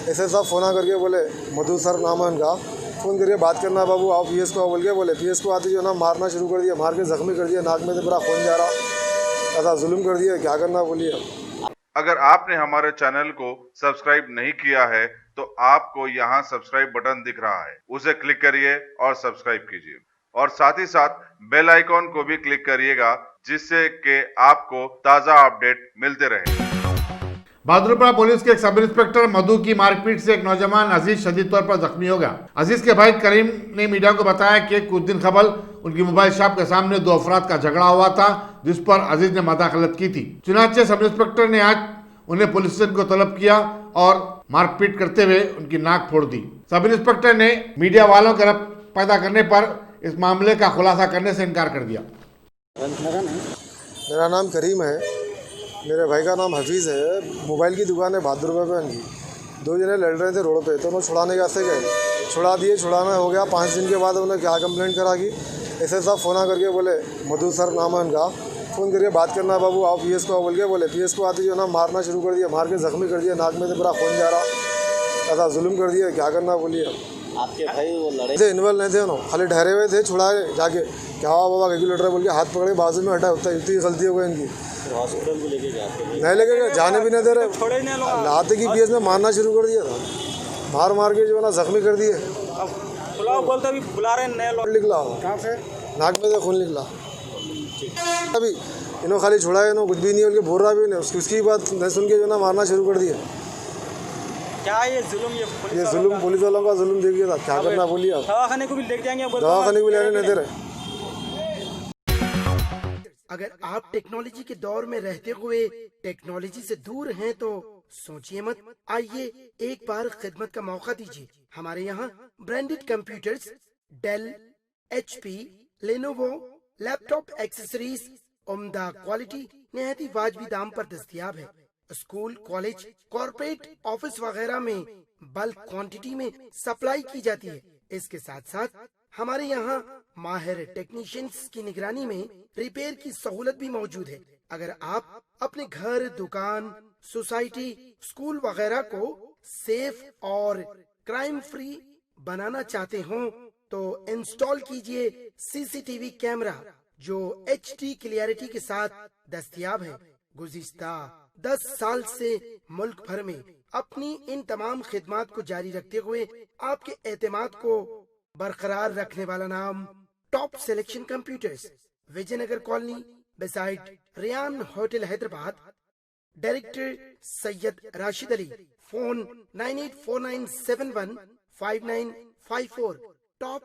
ऐसे साहब फ़ोन करके बोले, मधु सर नाम है उनका, फ़ोन करके बात करना बाबू आओ पीएस को बोल के बोले। पीएस को आते जो ना मारना शुरू कर दिया, मार के ज़ख्मी कर दिया, नाक में से पूरा खून जा रहा, ऐसा जुल्म कर दिया, क्या करना बोलिए। अगर आपने हमारे चैनल को सब्सक्राइब नहीं किया है तो आपको यहाँ सब्सक्राइब बटन दिख रहा है, उसे क्लिक करिए और सब्सक्राइब कीजिए और साथ ही साथ बेल आइकॉन को भी क्लिक करिएगा जिससे कि आपको ताज़ा अपडेट मिलते रहे। बहादुरपुरा पुलिस के एक सब इंस्पेक्टर मधु की मारपीट से एक नौजवान अजीज शदीद तौर पर जख्मी हो गया। अजीज के भाई करीम ने मीडिया को बताया कि कुछ दिन कबल उनकी मोबाइल शॉप के सामने दो अफराद का झगड़ा हुआ था जिस पर अजीज ने मदाखलत की थी। चुनाचे सब इंस्पेक्टर ने आज उन्हें पुलिस स्टेशन को तलब किया और मारपीट करते हुए उनकी नाक फोड़ दी। सब इंस्पेक्टर ने मीडिया वालों का रब पैदा करने पर इस मामले का खुलासा करने से इनकार कर दिया। मेरा नाम करीम है, मेरे भाई का नाम हफीज़ है। मोबाइल की दुकान है बहादुरपुरा पे उनकी। दो जने लड़ रहे थे रोड पे, तो उन्होंने छुड़ाने के वास्ते गए, छुड़ा दिए। छुड़ाना हो गया 5 दिन के बाद उन्होंने क्या कंप्लेंट करा कि ऐसे साहब फ़ोन करके बोले, मधु सर नाम है उनका, फ़ोन करके बात करना बाबू आओ पीएस को बोल के बोले। पीएस को आते जो ना मारना शुरू कर दिया, मार के ज़ख्मी कर दिया, नाक में से पूरा खून जा रहा, ऐसा जुल्म कर दिया, क्या करना बोलिए। आपके भाई वो लड़े थे इन्वॉल्व नहीं थे, उन्होंने खाली ठहरे हुए थे, छुड़ाए जाके क्या हुआ बाबा कैलकुलेटर बोल के हाथ पकड़े बाजू में हटा, उतना इतनी गलती हो गई इनकी। हॉस्पिटल को लेके जाते नहीं लेके गए, जाने भी नहीं दे रहे, लाते की पीएस में मारना शुरू कर दिया था, मार के जो है ना जख्मी कर दिए। बोलते भी बुला रहे नए लोग निकला नाक में से खून निकला। अभी इन्हों खाली छुड़ाए, इन्हों कुछ भी नहीं बोल के बोल रहा भी नहीं, उसकी बात नहीं सुन के जो ना मारना शुरू कर दिया। क्या ये जुल्म ये जुल्म पुलिस वालों का जुल्म देखिए था, क्या करना बोलिए। दवाखाने को भी लेके जाएंगे, दवाखाने को भी लेने नहीं दे रहे। अगर आप टेक्नोलॉजी के दौर में रहते हुए टेक्नोलॉजी से दूर हैं तो सोचिए मत, आइए एक बार खिदमत का मौका दीजिए। हमारे यहाँ branded computers, Dell, HP, Lenovo, laptop accessories उम्दा क्वालिटी निहायत ही वाजबी दाम पर दस्तयाब है। स्कूल, कॉलेज, कॉर्पोरेट ऑफिस वगैरह में बल्क क्वांटिटी में सप्लाई की जाती है। इसके साथ साथ हमारे यहाँ माहिर टेक्नीशियंस की निगरानी में रिपेयर की सहूलत भी मौजूद है। अगर आप अपने घर, दुकान, सोसाइटी, स्कूल वगैरह को सेफ और क्राइम फ्री बनाना चाहते हो तो इंस्टॉल कीजिए CCTV कैमरा जो HD क्लियरिटी के साथ दस्तयाब है। गुज़िश्ता 10 साल से मुल्क भर में अपनी इन तमाम खिदमात को जारी रखते हुए आपके एतमाद को बरकरार रखने वाला नाम top selection computers, Vijayanagar colony, beside Riyan hotel, Hyderabad. Director Syed Rashid Ali. Phone 9849715954। Top